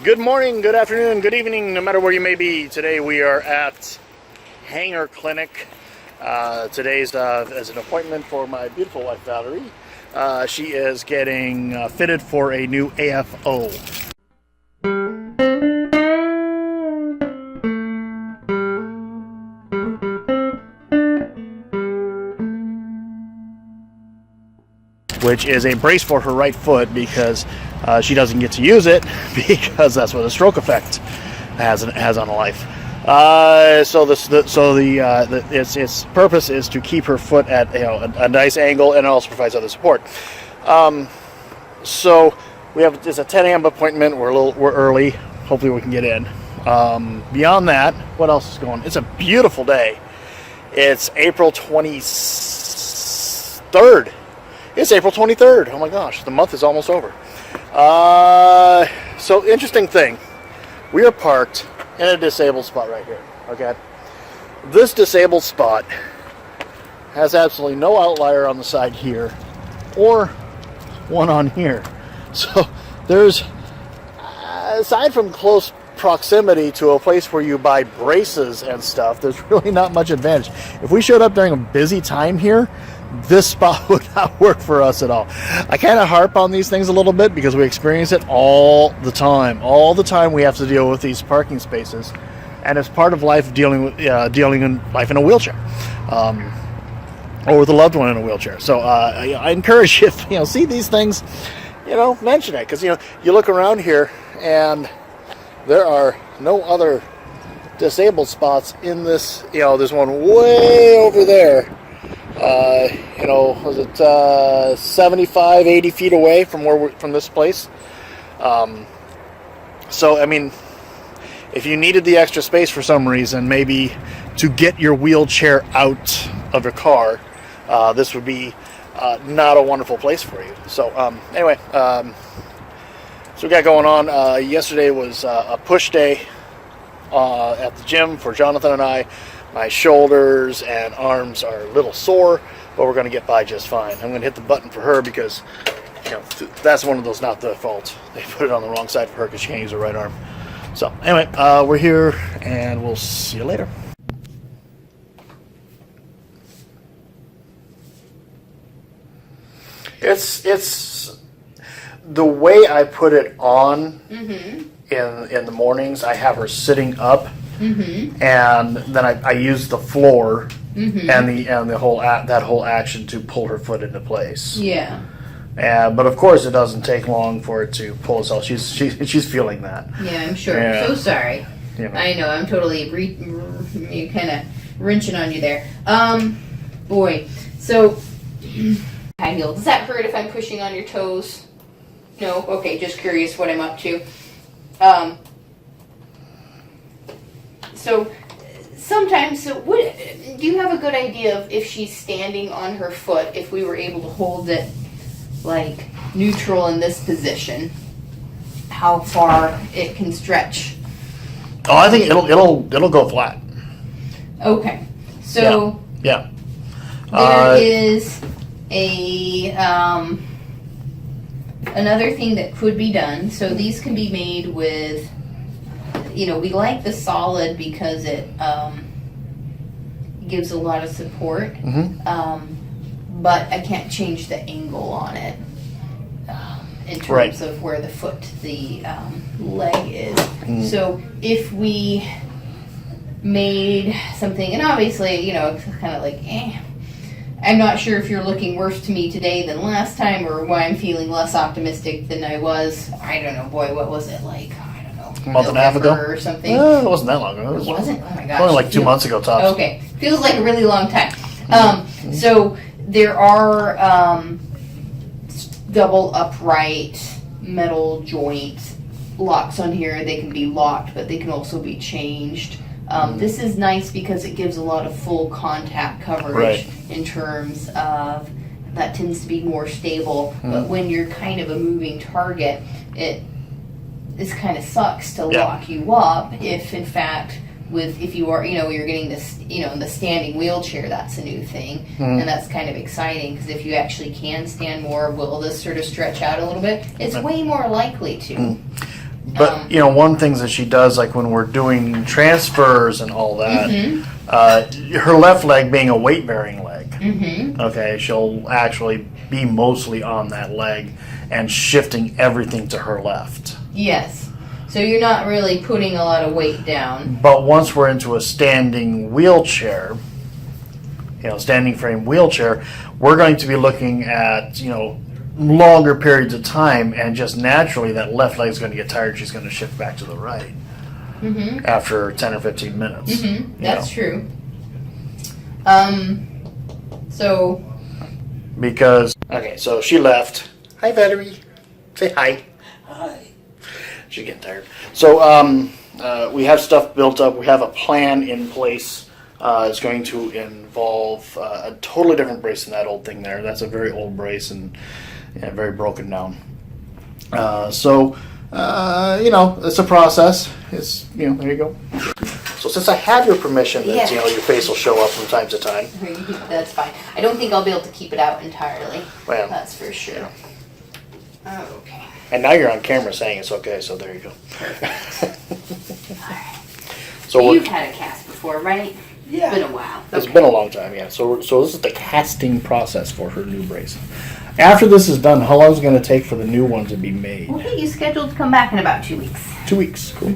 Good morning, good afternoon, good evening, no matter where you may be. Today we are at Hanger Clinic. Today's as an appointment for my beautiful wife Valerie. She is getting fitted for a new AFO. Which is a brace for her right foot because she doesn't get to use it because that's what the stroke effect has on life. Its purpose is to keep her foot at a nice angle, and it also provides other support. So it's a 10 a.m. appointment. We're early. Hopefully we can get in. Beyond that, what else is going on? It's a beautiful day. It's April 23rd. It's April 23rd. Oh my gosh, the month is almost over. So interesting thing. We are parked in a disabled spot right here. Okay. This disabled spot has absolutely no outlier on the side here or one on here. So there's, aside from close proximity to a place where you buy braces and stuff, there's really not much advantage. If we showed up during a busy time here, this spot would not work for us at all. I kind of harp on these things a little bit because we experience it all the time. All the time we have to deal with these parking spaces, and it's part of life dealing in life in a wheelchair, or with a loved one in a wheelchair. So I encourage you, if you see these things, mention it, because you look around here and there are no other disabled spots in this. There's one way over there. Was it 75, 80 feet away from this place? So, I mean, if you needed the extra space for some reason, maybe to get your wheelchair out of your car, this would be not a wonderful place for you. So, anyway, so we got going on. Yesterday was a push day at the gym for Jonathan and I. My shoulders and arms are a little sore, but we're going to get by just fine. I'm going to hit the button for her because that's one of those not their fault. They put it on the wrong side for her because she can't use her right arm. So anyway, we're here and we'll see you later. It's the way I put it on in the mornings. I have her sitting up. Mm-hmm. And then I use the floor and the whole that whole action to pull her foot into place. Yeah. But of course, it doesn't take long for it to pull itself. She's feeling that. Yeah, I'm sure. Yeah. So sorry. I know. I'm totally kind of wrenching on you there. Boy. So high heel. Does that hurt if I'm pushing on your toes? No. Okay. Just curious what I'm up to. So sometimes, do you have a good idea of if she's standing on her foot, if we were able to hold it like neutral in this position, how far it can stretch? Oh, I think it'll go flat. Okay, so yeah. There is another thing that could be done. So these can be made with. We like the solid because it gives a lot of support, but I can't change the angle on it in terms of where the leg is. So if we made something, and obviously, it's kind of like, I'm not sure if you're looking worse to me today than last time or why I'm feeling less optimistic than I was. I don't know, boy, what was it like? A month and a half ago or something. It wasn't that long ago. It wasn't? Oh my gosh. Only like 2 months ago tops. Okay. Feels like a really long time. So there are double upright metal joint locks on here. They can be locked, but they can also be changed. This is nice because it gives a lot of full contact coverage in terms of that tends to be more stable. But when you're kind of a moving target, this kind of sucks to lock you up if in fact if you are you're getting this in the standing wheelchair, that's a new thing, and that's kind of exciting because if you actually can stand more, will this sort of stretch out a little bit? It's way more likely to. But you know, one thing that she does, like when we're doing transfers and all that, her left leg being a weight bearing leg, okay, she'll actually be mostly on that leg and shifting everything to her left. Yes. So you're not really putting a lot of weight down. But once we're into a standing wheelchair, you know, standing frame wheelchair, we're going to be looking at, you know, longer periods of time, and just naturally that left leg is going to get tired. She's going to shift back to the right after 10 or 15 minutes. That's true. So because okay, so she left. Hi, Valerie. Say hi. Hi. She's getting tired. So we have stuff built up. We have a plan in place. It's going to involve a totally different brace than that old thing there. That's a very old brace and very broken down. So you know, it's a process. It's, you know, there you go. So since I have your permission, that you know, your face will show up from time to time. That's fine. I don't think I'll be able to keep it out entirely. Well, that's for sure. Yeah. Oh, okay. And now you're on camera saying it's okay, so there you go. Alright. So you've had a cast before, right? Yeah. It's been a while. It's been a long time, yeah. So this is the casting process for her new brace. After this is done, how long is it going to take for the new one to be made? We'll get you scheduled to come back in about 2 weeks. 2 weeks, cool.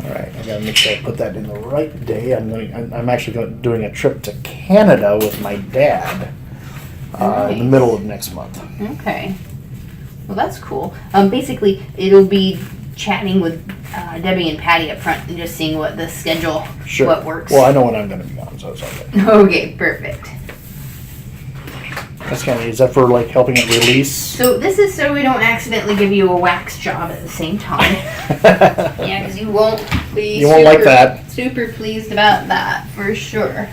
All right, I got to make sure I put that in the right day. I'm actually doing a trip to Canada with my dad in the middle of next month. Okay. Well, that's cool. Basically, it'll be chatting with Debbie and Patty up front and just seeing what the schedule, what works. Well, I know when I'm going to be gone, so it's okay. Okay, perfect. That's kind of, is that for like helping it release? So this is so we don't accidentally give you a wax job at the same time. Yeah, because you won't be won't like that. Super pleased about that, for sure.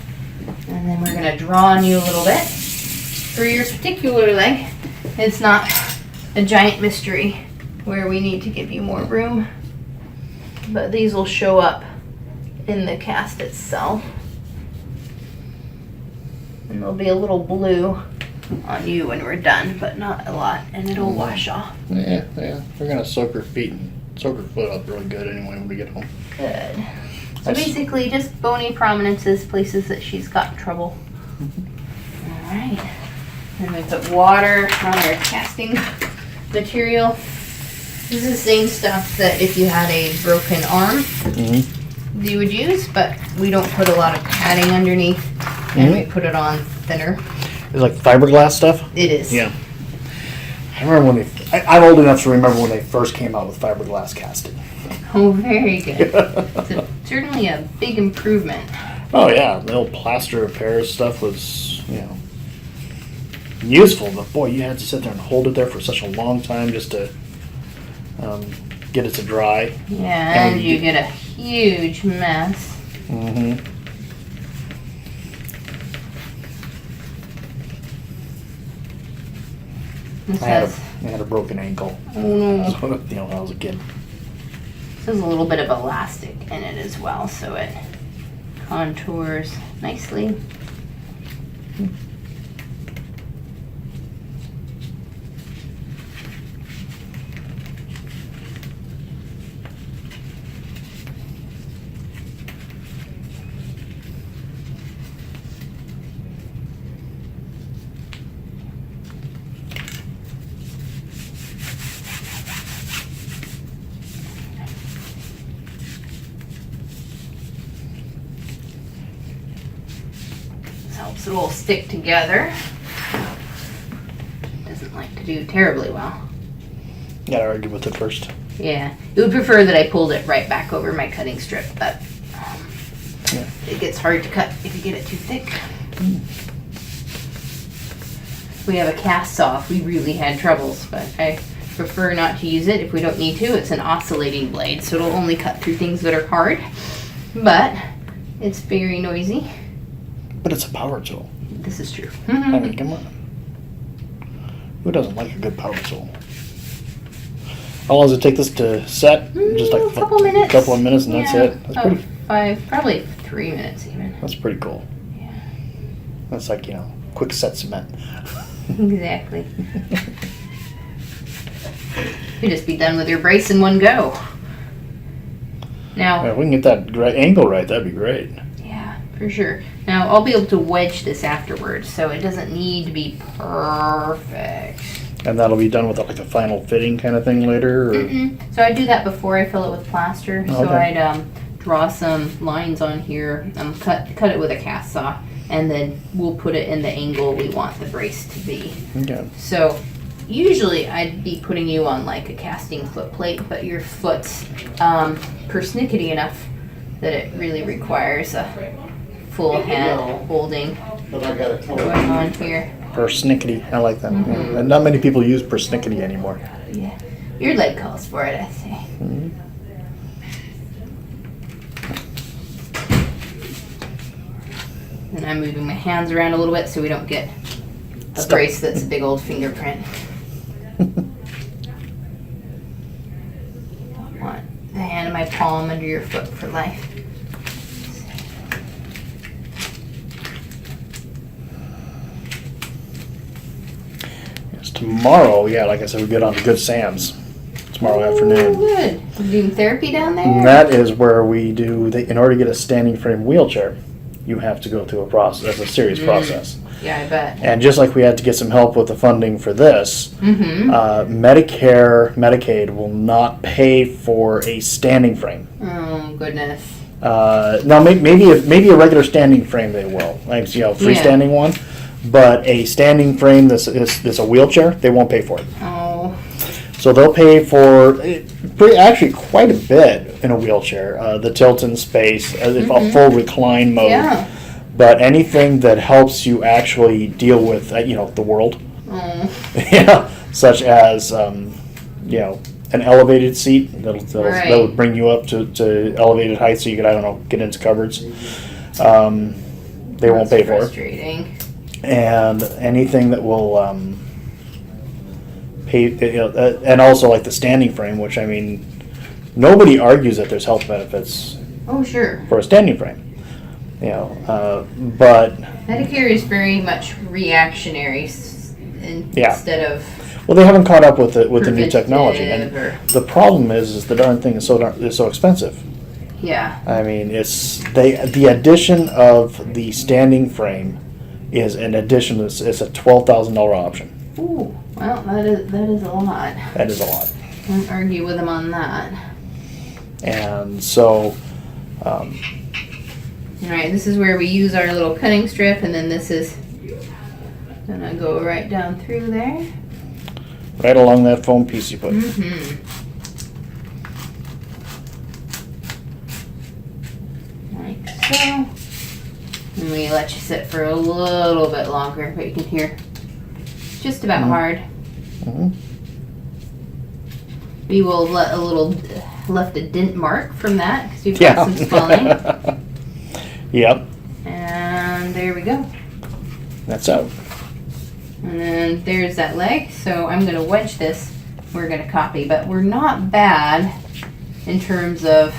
And then we're going to draw on you a little bit. For your particular leg, it's not a giant mystery where we need to give you more room. But these will show up in the cast itself. And there'll be a little blue on you when we're done, but not a lot, and it'll wash off. Yeah. We're gonna soak her foot up really good anyway when we get home. Good. So basically, just bony prominences, places that she's got trouble. All right. And we put water on our casting material. This is the same stuff that if you had a broken arm, you would use, but we don't put a lot of padding underneath, and we put it on thinner. It's like fiberglass stuff? It is. Yeah. I remember when I'm old enough to remember when they first came out with fiberglass casting. Oh, very good. It's certainly a big improvement. Oh, yeah. The old plaster of Paris stuff was, you know, useful, but boy, you had to sit there and hold it there for such a long time just to get it to dry. Yeah, and you get a huge mess. I had a broken ankle. Oh no. You know, when I was a kid. This has a little bit of elastic in it as well, so it contours nicely. Helps it all stick together. Doesn't like to do terribly well. You gotta argue with it first. Yeah, it would prefer that I pulled it right back over my cutting strip, but it gets hard to cut if you get it too thick. We have a cast saw if we really had troubles, but I prefer not to use it if we don't need to. It's an oscillating blade, so it'll only cut through things that are hard, but it's very noisy. But it's a power tool. This is true. I mean, come on. Who doesn't like a good power tool? How long does it take this to set? Just like a couple minutes. A couple of minutes and that's it? That's probably 3 minutes even. That's pretty cool. Yeah. That's like, you know, quick set cement. Exactly. You'd just be done with your brace in one go. Now, If we can get that angle right, that'd be great. yeah, for sure. Now, I'll be able to wedge this afterwards, so it doesn't need to be perfect. And that'll be done with like a final fitting kind of thing later? Or? So I do that before I fill it with plaster. So Okay. I'd draw some lines on here, cut it with a cast saw, and then we'll put it in the angle we want the brace to be. Okay. So usually I'd be putting you on like a casting foot plate, but your foot's persnickety enough that it really requires a full hand holding going on here. Persnickety. I like that. And not many people use persnickety anymore. Yeah, your leg calls for it, I say. And I'm moving my hands around a little bit so we don't get a brace that's a big old fingerprint. Want the hand in my palm under your foot for life. Yes, tomorrow, yeah, like I said, we get on to Good Sam's tomorrow afternoon. Good. You doing therapy down there? And that is where we do, in order to get a standing frame wheelchair, you have to go through a process, a serious process. Yeah, I bet. And just like we had to get some help with the funding for this, Medicare, Medicaid will not pay for a standing frame. Oh, goodness. Now, maybe a regular standing frame they will, like freestanding one, but a standing frame that's a wheelchair, they won't pay for it. Oh. So they'll pay for actually quite a bit in a wheelchair. The tilt in space, a full recline mode. Yeah. But anything that helps you actually deal with, the world, such as, an elevated seat that would bring you up to elevated height so you could, get into cupboards. They won't pay for it. Frustrating. And anything that will pay, and also like the standing frame, which nobody argues that there's health benefits. Oh, sure. For a standing frame. But Medicare is very much reactionary instead of. Well, they haven't caught up with the new technology, and the problem is the darn thing is so expensive. Yeah. The addition of the standing frame is an addition. It's a $12,000 option. Ooh, well, that is a lot. That is a lot. Don't argue with them on that. And so. All right, this is where we use our little cutting strip, and then this is gonna go right down through there. Right along that foam piece you put. Like so. And we let you sit for a little bit longer, but you can hear it's just about hard. We will let left a dent mark from that because you've got some swelling. Yep. And there we go. That's out. And then there's that leg. So I'm going to wedge this. We're going to copy, but we're not bad in terms of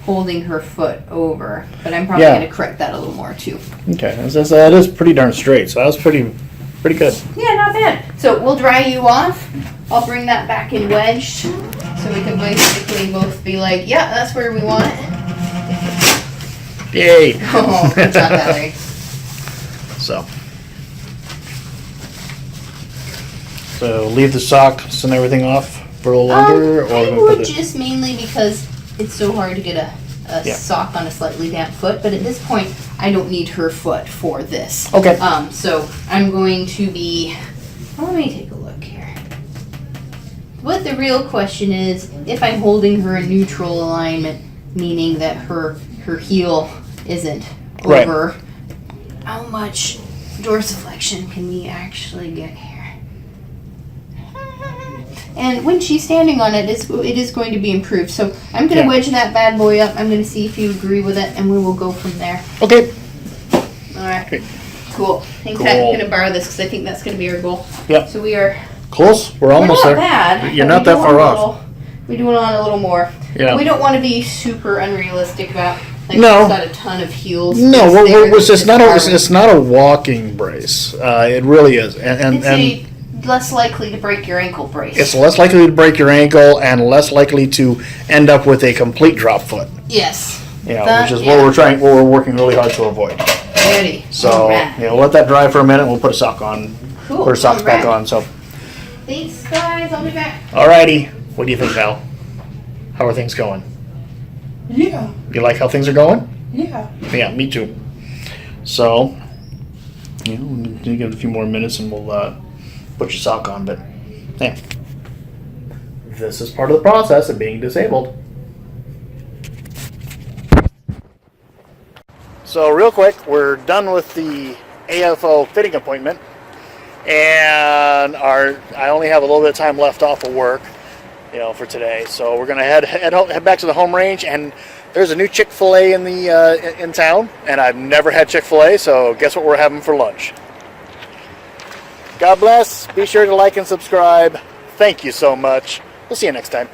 holding her foot over. But I'm probably going to correct that a little more too. Okay, that is pretty darn straight. So that was pretty good. Yeah, not bad. So we'll dry you off. I'll bring that back in wedged, so we can basically both be like, yeah, that's where we want it. Yay! Oh, good job, Valerie. So leave the socks and everything off for a little longer, or I would just mainly because it's so hard to get a sock on a slightly damp foot. But at this point, I don't need her foot for this. Okay. So I'm going to be. Let me take a look here. What the real question is, if I'm holding her in neutral alignment, meaning that her heel isn't over, how much dorsiflexion can we actually get here? And when she's standing on it, it is going to be improved. So I'm going to wedge that bad boy up. I'm going to see if you agree with it, and we will go from there. Okay. All right. Cool. I'm going to borrow this because I think that's going to be our goal. Yep. So we are close. We're almost there. Not bad. You're not that far off. We do it on a little more. Yeah. We don't want to be super unrealistic about. No. It's got a ton of heels. No, it's not a walking brace. It really is, and it's less likely to break your ankle brace. It's less likely to break your ankle and less likely to end up with a complete drop foot. Yes. Which is what we're working really hard to avoid. Ready. So, let that dry for a minute. We'll put a sock on. Cool. Put our socks back on. So. Thanks, guys. I'll be back. Alrighty. What do you think, Val? How are things going? Yeah. You like how things are going? Yeah. Yeah, me too. So, we'll give it a few more minutes and we'll put your sock on. But, yeah. This is part of the process of being disabled. So real quick, we're done with the AFO fitting appointment, and I only have a little bit of time left off of work, for today. So we're gonna head back to the home range, and there's a new Chick-fil-A in town, and I've never had Chick-fil-A. So guess what we're having for lunch? God bless. Be sure to like and subscribe. Thank you so much. We'll see you next time.